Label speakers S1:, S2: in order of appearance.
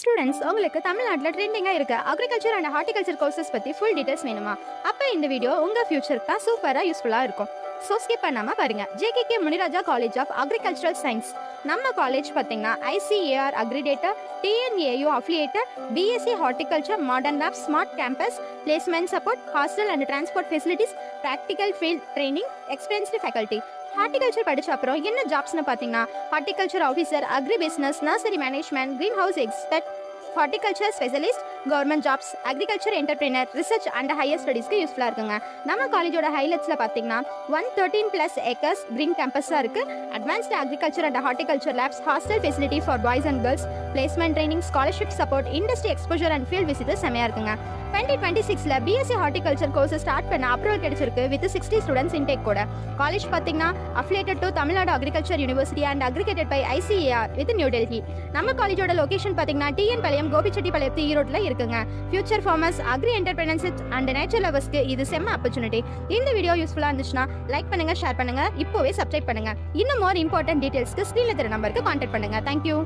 S1: Students, உங்களுக்கு தமிழ்நாட்டில் ட்ரெண்டிங்காக இருக்க அக்ரிகல்ச்சர் அண்ட் ஹார்டிகல்ச்சர் கோர்சஸ் பற்றி ஃபுல் டீட்டெயில்ஸ் வேணுமா? அப்போ இந்த வீடியோ உங்கள் ஃபியூச்சருக்கு தான் சூப்பராக யூஸ்ஃபுல்லாக இருக்கும். ஸோ ஸ்கிப் பண்ணாமல் பாருங்கள். JKK Muniraja college of agricultural science நம்ம காலேஜ் பார்த்தீங்கன்னா ICAR accreditor, TNAU affiliator, BSc horticulture, modern lab, smart campus, placement support, hostel and transport facilities, practical field training, experienced faculty. Horticulture படித்த அப்புறம் என்ன ஜாப்ஸ்னு பார்த்தீங்கன்னா horticulture officer, agri business, nursery management, green house expert, horticulture specialist, government jobs, agriculture entrepreneur, research and higher ஸ்டடீஸ்க்கு யூஸ்ஃபுல்லாக இருக்குங்க. நம்ம காலேஜோட ஹைலைட்ஸில் பார்த்தீங்கன்னா 113+ ஏக்கர்ஸ் கிரீன் கேம்பஸாக இருக்குது, advanced agriculture and horticulture labs, hostel facility for boys and girls, placement training, scholarship support, industry exposure and field visit செமையாக இருக்குங்க. 2026 BSc horticulture course start பண்ண அப்ரூவல் கிடைச்சிருக்கு வித் 60 ஸ்டூடெண்ட்ஸ் இன்டேக் கூட. காலேஜ் பார்த்தீங்கன்னா affiliated to Tamil Nadu agriculture university and aggregated by ICAR with new Delhi. நம்ம காலேஜோட location பார்த்தீங்கன்னா TN பாளையம், கோபிச்செட்டிப்பாளையம், ஈரோட்டில் இருக்குங்க. Future farmers, agri entrepreneurship and nature லவர்ஸ்க்கு இது செம்ம ஆப்பர்ச்சுனிட்டி. இந்த வீடியோ யூஸ்ஃபுல்லாக இருந்துச்சுன்னா லைக் பண்ணுங்க, ஷேர் பண்ணுங்க, இப்போவே சப்ஸ்கிரைப் பண்ணுங்க. இன்னும் மோர் இம்பார்ட்டன்ட் டீடைல்ஸ்க்கு ஸ்க்ரீனில் தெரிய நம்பருக்கு கான்டாக்ட் பண்ணுங்க. தேங்க்யூ.